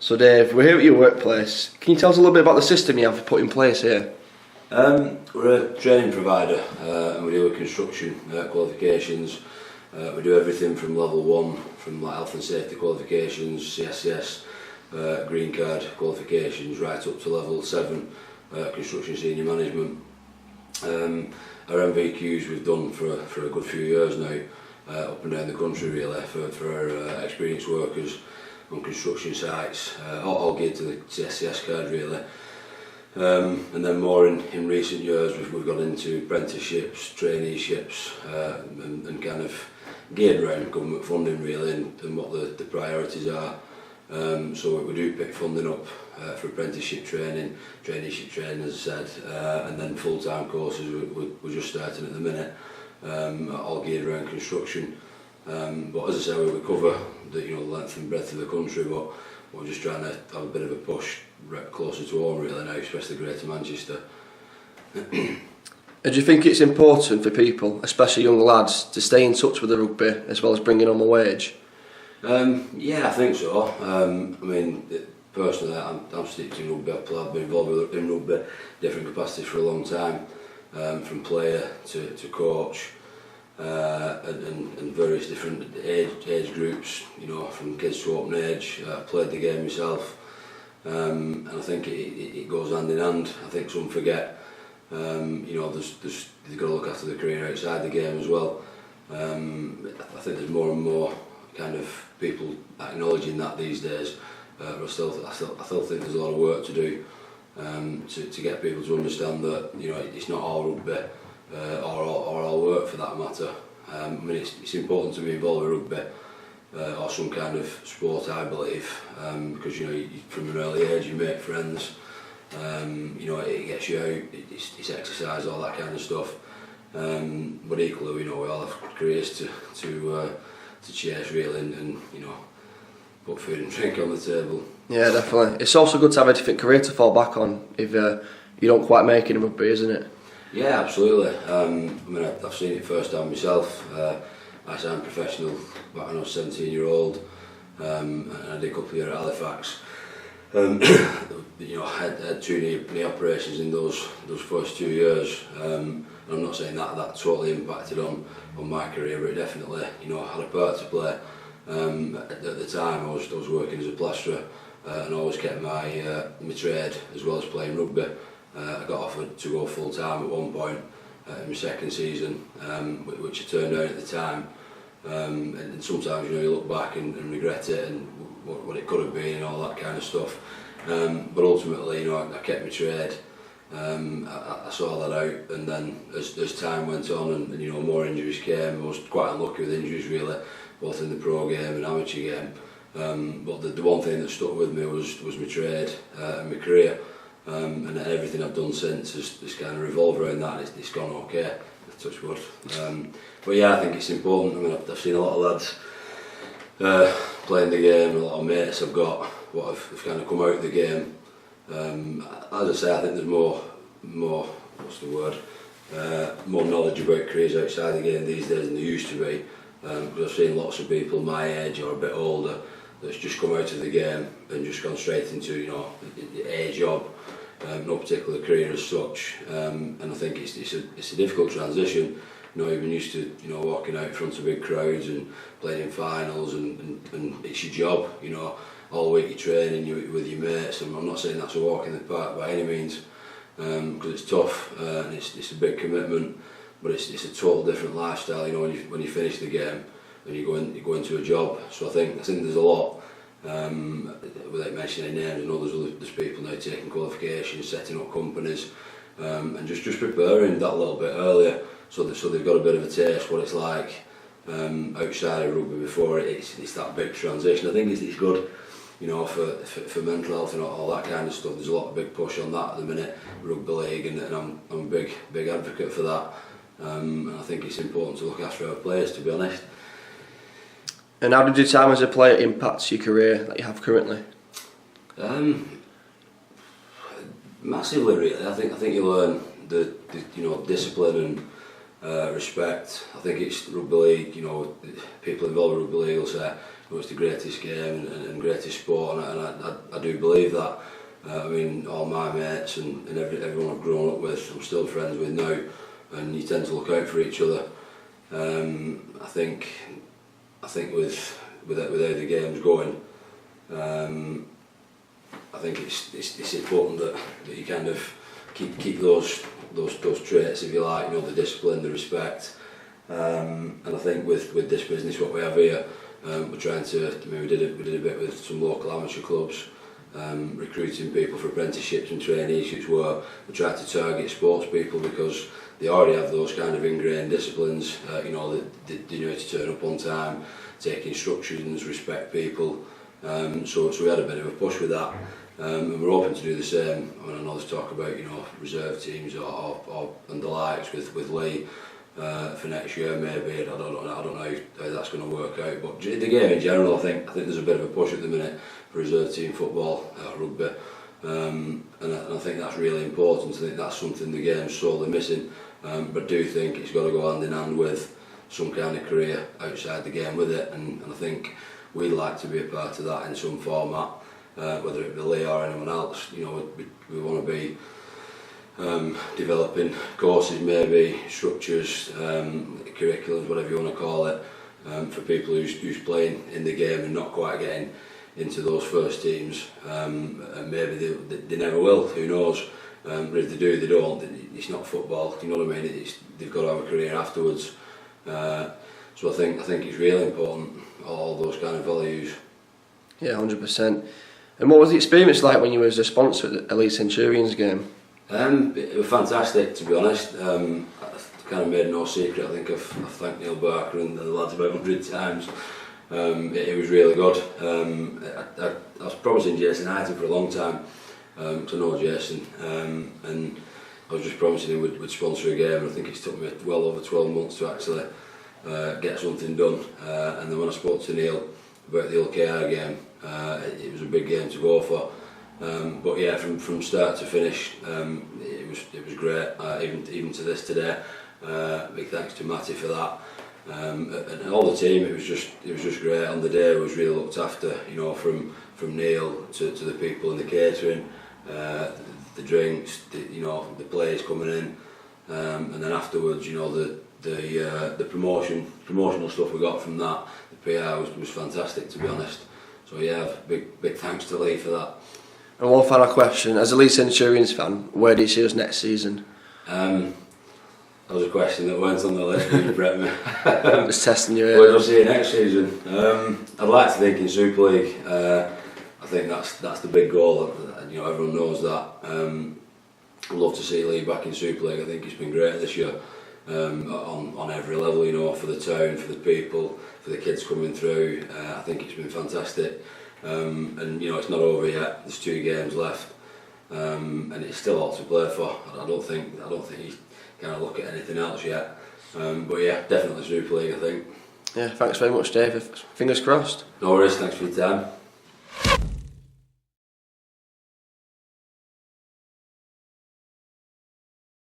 So Dave, we're here at your workplace. Can you tell us a little bit about the system you have put in place here? We're a training provider and we do construction qualifications. We do everything from level 1, from like health and safety qualifications, CSCS, green card qualifications, right up to level 7, construction senior management. Our MVQs we've done for a good few years now, up and down the country really, for our experienced workers on construction sites, all geared to the CSCS card really. And then more in recent years we've got into apprenticeships, traineeships, and kind of geared around government funding really and what the priorities are. So we do pick funding up for apprenticeship training, traineeship training as I said, and then full-time courses we're just starting at the minute, all geared around construction. But as I say, we cover the length and breadth of the country, but we're just trying to have a bit of a push closer to home really now, especially Greater Manchester. And do you think it's important for people, especially young lads, to stay in touch with the rugby as well as bringing home a wage? Yeah, I think so. I mean, personally, I'm steeped in rugby. I've been involved in rugby, different capacities for a long time, from player to coach, and various different age groups. From kids to open age. I played the game myself, and I think it goes hand in hand. I think some forget. They've got to look after the career outside the game as well. I think there's more and more kind of people acknowledging that these days. But I still think there's a lot of work to do to get people to understand that it's not all rugby or all work for that matter. I mean it's important to be involved with rugby or some kind of sport, I believe, because from an early age you make friends. It gets you out, it's exercise, all that kind of stuff. But equally, we all have careers to chase really, and put food and drink on the table. Yeah, definitely. It's also good to have a different career to fall back on if you don't quite make it in rugby, isn't it? Yeah, absolutely. I mean, I've seen it firsthand myself. I signed professional back when I was 17-year-old, and I did a couple of years at Halifax. I had 2 knee operations in those first 2 years. I'm not saying that totally impacted on my career, but it definitely had a part to play. At the time, I was working as a plasterer, and always kept my trade as well as playing rugby. I got offered to go full time at one point in my second season, which I turned down at the time. And sometimes you look back and regret it and what it could have been and all that kind of stuff. But ultimately, I kept my trade. I saw that out, and then as time went on and more injuries came, I was quite unlucky with injuries really, both in the pro game and amateur game. But the one thing that stuck with me was my trade and my career, and everything I've done since has kind of revolved around that. It's gone okay, touch wood. But yeah, I think it's important. I mean, I've seen a lot of lads playing the game, a lot of mates I've got what have kind of come out of the game. As I say, I think there's more what's the word? More knowledge about careers outside the game these days than there used to be. Because I've seen lots of people my age or a bit older that's just come out of the game and just gone straight into a job, no particular career as such. And I think it's a difficult transition. You've been used to walking out in front of big crowds and playing in finals, and it's your job. All week you're training with your mates, and I'm not saying that's a walk in the park by any means, because it's tough and it's a big commitment, but it's a total different lifestyle. When you finish the game and you go into a job. So I think there's a lot. Without mentioning names, I know there's people now taking qualifications, setting up companies, and just preparing that a little bit earlier, so they've got a bit of a taste what it's like outside of rugby before it's that big transition. I think it's good. For mental health and all that kind of stuff. There's a lot of big push on that at the minute, rugby league, and I'm a big advocate for that. And I think it's important to look after our players, to be honest. And how did your time as a player impact your career that you have currently? Massively, really. I think you learn the discipline and respect. I think it's rugby league. People involved in rugby league will say, it's the greatest game and greatest sport, and I do believe that. I mean, all my mates and everyone I've grown up with, I'm still friends with now, and you tend to look out for each other. I think with how the game's going, I think it's important that you kind of keep those traits, if you like, you know, the discipline, the respect, and I think with this business, what we have here, we're trying to. I mean, we did a bit with some local amateur clubs, recruiting people for apprenticeships and traineeships, where we try to target sports people because they already have those kind of ingrained disciplines. You know, they know to turn up on time, take instructions, respect people. So we had a bit of a push with that, and we're hoping to do the same. I mean, I know there's talk about, you know, reserve teams or and the likes with Leigh for next year maybe. I don't know how that's going to work out. But the game in general, I think there's a bit of a push at the minute for reserve team football, rugby, and I think that's really important. I think that's something the game's sorely missing. But I do think it's got to go hand in hand with some kind of career outside the game with it, and I think we'd like to be a part of that in some format, whether it be Leigh or anyone else. You know, we want to be developing courses, maybe structures, curriculums, whatever you want to call it, for people who's playing in the game and not quite getting into those first teams. And maybe they never will, who knows. But if they do, they don't. It's not football, you know what I mean? They've got to have a career afterwards. So I think it's really important, all those kind of values. Yeah, 100%. And what was the experience like when you were a sponsor at the Leigh Centurions game? It was fantastic, to be honest. I kind of made no secret. I think I've thanked Neil Barker and the lads about 100 times. It was really good. I was promising Jason Iton for a long time, because I know Jason, and I was just promising him we'd sponsor a game. I think it's took me well over 12 months to actually get something done. And then when I spoke to Neil about the LKR game, it was a big game to go for. But yeah, from start to finish, it was great. Even to this today, big thanks to Matty for that, and all the team. It was just great on the day. It was really looked after. You know, from Neil to the people in the catering, the drinks, the players coming in, and then afterwards, you know, the promotional stuff we got from that. The PR was fantastic, to be honest. So yeah, big thanks to Leigh for that. And one final question, as a Leigh Centurions fan, where do you see us next season? That was a question that weren't on the list when you prepped me. Just testing you. Where do I see you next season? I'd like to think in Super League. I think that's the big goal. You know, everyone knows that. I'd love to see Leigh back in Super League. I think it's been great this year, on every level. You know, for the town, for the people, for the kids coming through. I think it's been fantastic. And you know, it's not over yet. There's 2 games left, and it's still all to play for. I don't think you kind of look at anything else yet. But yeah, definitely Super League, I think. Yeah, thanks very much, Dave. Fingers crossed. No worries. Thanks for your time.